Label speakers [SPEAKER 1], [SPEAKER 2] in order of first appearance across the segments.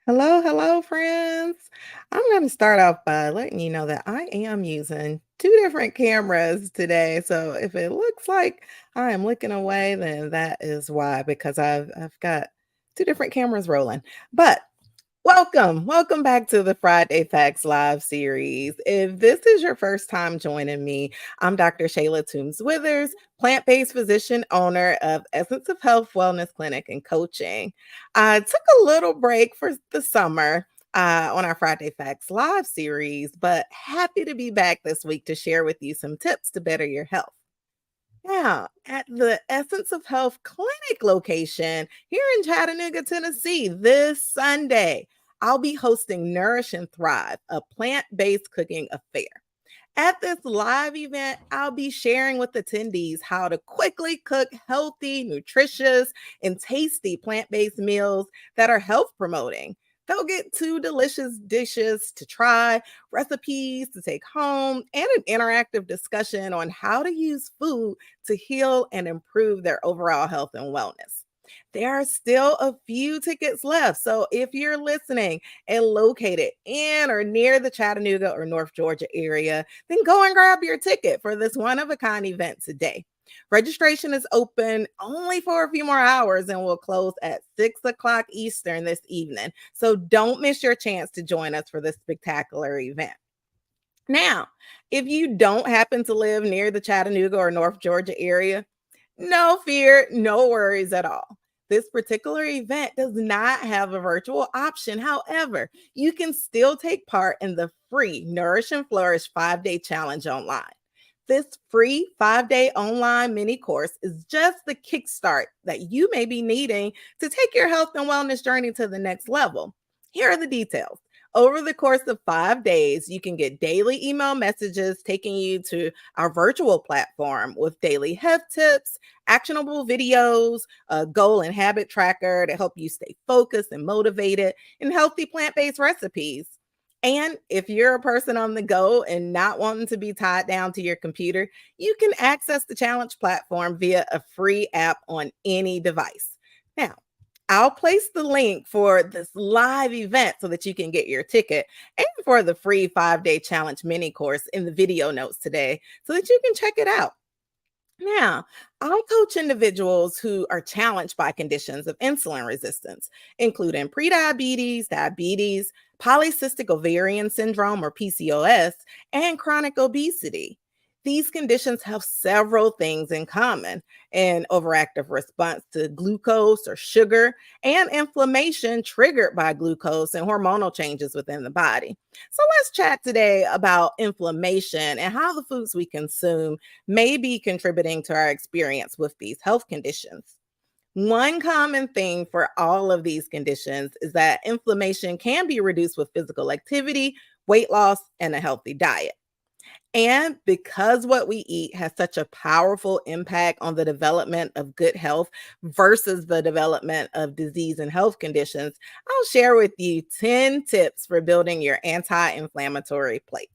[SPEAKER 1] Hello, hello, friends. I'm going to start off by letting you know that I am using two different cameras today. So if it looks like I am looking away, then that is why, because I've got two different cameras rolling. But welcome back to the Friday Facts Live series. If this is your first time joining me, I'm Dr. Shayla Toombs-Withers, plant-based physician owner of Essence of Health Wellness Clinic and Coaching. I took a little break for the summer on our Friday Facts Live series, but happy to be back this week to share with you some tips to better your health. Yeah, at the Essence of Health Clinic location here in Chattanooga, Tennessee, this Sunday, I'll be hosting Nourish and Thrive, a plant based cooking affair. At this live event, I'll be sharing with attendees how to quickly cook healthy, nutritious, and tasty plant based meals that are health promoting. They'll get two delicious dishes to try, recipes to take home, and an interactive discussion on how to use food to heal and improve their overall health and wellness. There are still a few tickets left. So if you're listening and located in or near the Chattanooga or North Georgia area, then go and grab your ticket for this one of a kind event today. Registration is open only for a few more hours and will close at 6 o'clock Eastern this evening. So don't miss your chance to join us for this spectacular event. Now, if you don't happen to live near the Chattanooga or North Georgia area, no fear, no worries at all. This particular event does not have a virtual option. However, you can still take part in the free Nourish and Flourish 5-day challenge online. This free 5-day online mini course is just the kickstart that you may be needing to take your health and wellness journey to the next level. Here are the details. Over the course of 5 days, you can get daily email messages taking you to our virtual platform with daily health tips, actionable videos, a goal and habit tracker to help you stay focused and motivated, and healthy plant based recipes. And if you're a person on the go and not wanting to be tied down to your computer, you can access the challenge platform via a free app on any device. Now, I'll place the link for this live event so that you can get your ticket and for the free 5-day challenge mini course in the video notes today so that you can check it out. Now, I coach individuals who are challenged by conditions of insulin resistance, including prediabetes, diabetes, polycystic ovarian syndrome or PCOS, and chronic obesity. These conditions have several things in common: an overactive response to glucose or sugar, and inflammation triggered by glucose and hormonal changes within the body. So, let's chat today about inflammation and how the foods we consume may be contributing to our experience with these health conditions. One common thing for all of these conditions is that inflammation can be reduced with physical activity, weight loss, and a healthy diet. And because what we eat has such a powerful impact on the development of good health versus the development of disease and health conditions, I'll share with you 10 tips for building your anti inflammatory plate.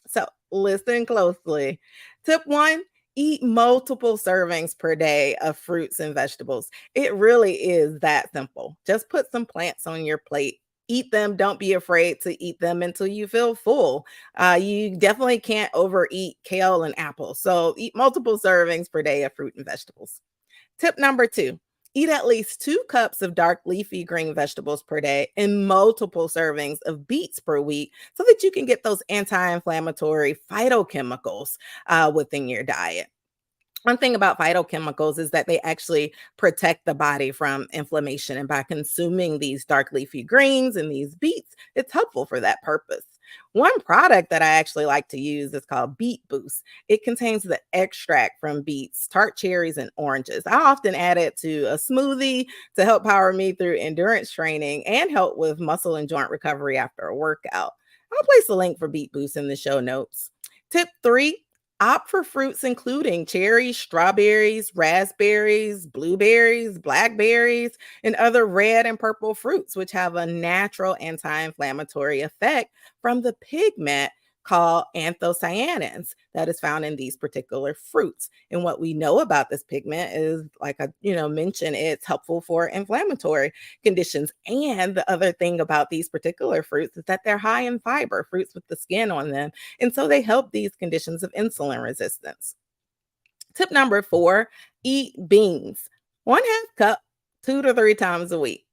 [SPEAKER 1] So listen closely. Tip one: eat multiple servings per day of fruits and vegetables. It really is that simple. Just put some plants on your plate. Eat them. Don't be afraid to eat them until you feel full. You definitely can't overeat kale and apples. So eat multiple servings per day of fruit and vegetables. Tip number two: eat at least 2 cups of dark leafy green vegetables per day and multiple servings of beets per week so that you can get those anti inflammatory phytochemicals within your diet. One thing about phytochemicals is that they actually protect the body from inflammation. And by consuming these dark leafy greens and these beets, it's helpful for that purpose. One product that I actually like to use is called Beet Boost. It contains the extract from beets, tart cherries, and oranges. I often add it to a smoothie to help power me through endurance training and help with muscle and joint recovery after a workout. I'll place a link for Beet Boost in the show notes. Tip three: opt for fruits including cherries, strawberries, raspberries, blueberries, blackberries, and other red and purple fruits, which have a natural anti inflammatory effect from the pigment called anthocyanins that is found in these particular fruits. And what we know about this pigment is, like I mentioned, it's helpful for inflammatory conditions. And the other thing about these particular fruits is that they're high in fiber, fruits with the skin on them. And so they help these conditions of insulin resistance. Tip number 4, eat beans. 1/2 cup 2 to 3 times a week.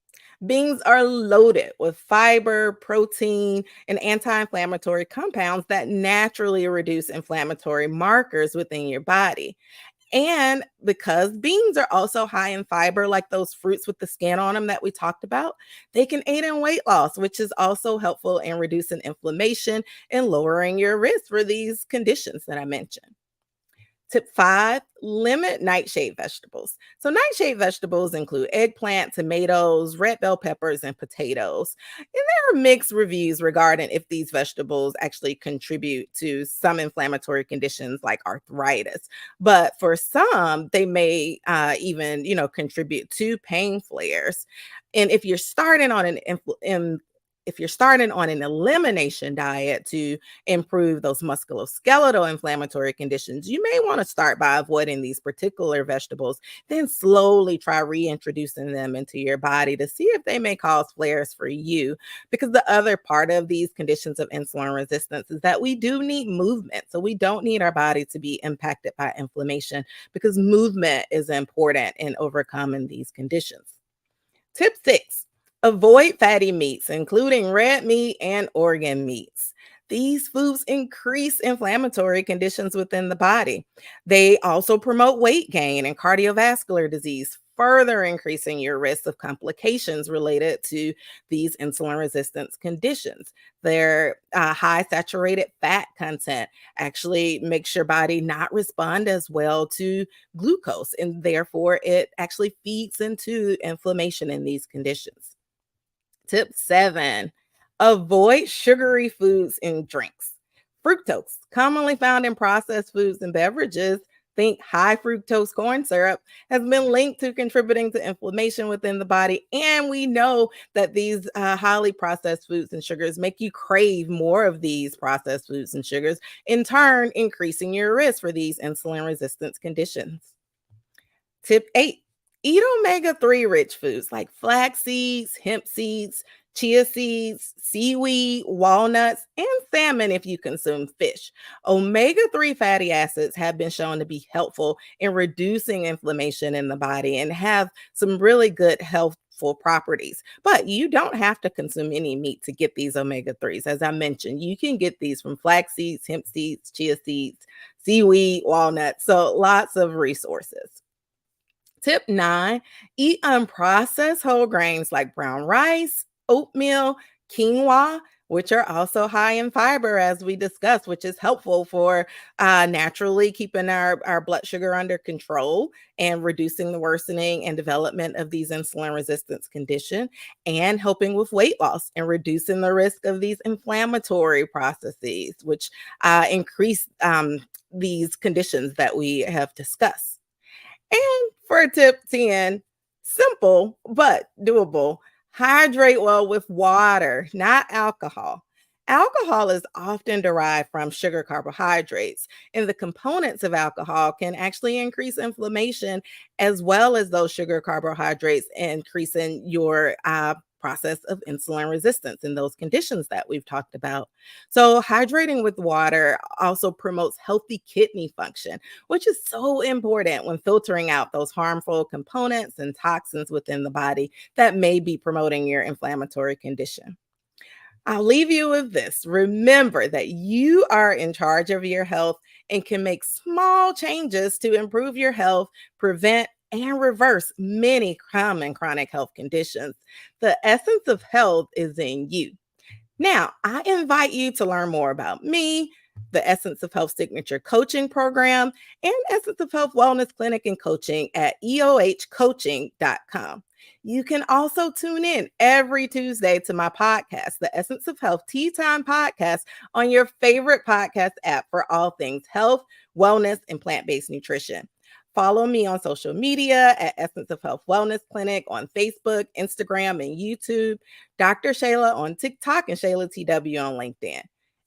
[SPEAKER 1] Beans are loaded with fiber, protein, and anti-inflammatory compounds that naturally reduce inflammatory markers within your body. And because beans are also high in fiber, like those fruits with the skin on them that we talked about, they can aid in weight loss, which is also helpful in reducing inflammation and lowering your risk for these conditions that I mentioned. Tip 5, limit nightshade vegetables. So, nightshade vegetables include eggplant, tomatoes, red bell peppers, and potatoes. And there are mixed reviews regarding if these vegetables actually contribute to some inflammatory conditions like arthritis. But for some, they may even, contribute to pain flares. And if you're starting on an elimination diet to improve those musculoskeletal inflammatory conditions, you may want to start by avoiding these particular vegetables, then slowly try reintroducing them into your body to see if they may cause flares for you. Because the other part of these conditions of insulin resistance is that we do need movement. So we don't need our body to be impacted by inflammation because movement is important in overcoming these conditions. Tip 6, avoid fatty meats, including red meat and organ meats. These foods increase inflammatory conditions within the body. They also promote weight gain and cardiovascular disease, further increasing your risk of complications related to these insulin resistance conditions. Their high saturated fat content actually makes your body not respond as well to glucose, and therefore it actually feeds into inflammation in these conditions. Tip 7, avoid sugary foods and drinks. Fructose, commonly found in processed foods and beverages, think high fructose corn syrup, has been linked to contributing to inflammation within the body. And we know that these highly processed foods and sugars make you crave more of these processed foods and sugars, in turn, increasing your risk for these insulin resistance conditions. Tip 8, eat omega-3 rich foods like flax seeds, hemp seeds, chia seeds, seaweed, walnuts, and salmon if you consume fish. Omega-3 fatty acids have been shown to be helpful in reducing inflammation in the body and have some really good healthful properties. But you don't have to consume any meat to get these omega-3s. As I mentioned, you can get these from flax seeds, hemp seeds, chia seeds, seaweed, walnuts. So lots of resources. Tip 9, eat unprocessed whole grains like brown rice, oatmeal, quinoa, which are also high in fiber, as we discussed, which is helpful for naturally keeping our blood sugar under control and reducing the worsening and development of these insulin resistance condition, and helping with weight loss and reducing the risk of these inflammatory processes, which increase these conditions that we have discussed. And for tip 10, simple but doable, hydrate well with water, not alcohol. Alcohol is often derived from sugar carbohydrates, and the components of alcohol can actually increase inflammation as well as those sugar carbohydrates, increasing your process of insulin resistance in those conditions that we've talked about. So, hydrating with water also promotes healthy kidney function, which is so important when filtering out those harmful components and toxins within the body that may be promoting your inflammatory condition. I'll leave you with this. Remember that you are in charge of your health and can make small changes to improve your health, prevent and reverse many common chronic health conditions. The essence of health is in you. Now, I invite you to learn more about me, the Essence of Health Signature Coaching Program, and Essence of Health Wellness Clinic and Coaching at eohcoaching.com. You can also tune in every Tuesday to my podcast, the Essence of Health Tea Time Podcast, on your favorite podcast app for all things health, wellness, and plant-based nutrition. Follow me on social media at Essence of Health Wellness Clinic on Facebook, Instagram, and YouTube. Dr. Shayla on TikTok and Shayla TW on LinkedIn.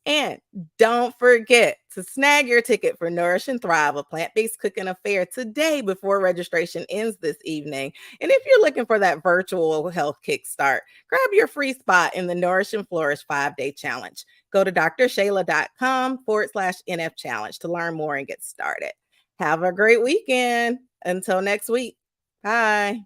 [SPEAKER 1] And don't forget to snag your ticket for Nourish and Thrive, a plant-based cooking affair today before registration ends this evening. And if you're looking for that virtual health kickstart, grab your free spot in the Nourish and Flourish 5-day challenge. Go to drshayla.com/NF challenge to learn more and get started. Have a great weekend. Until next week. Bye.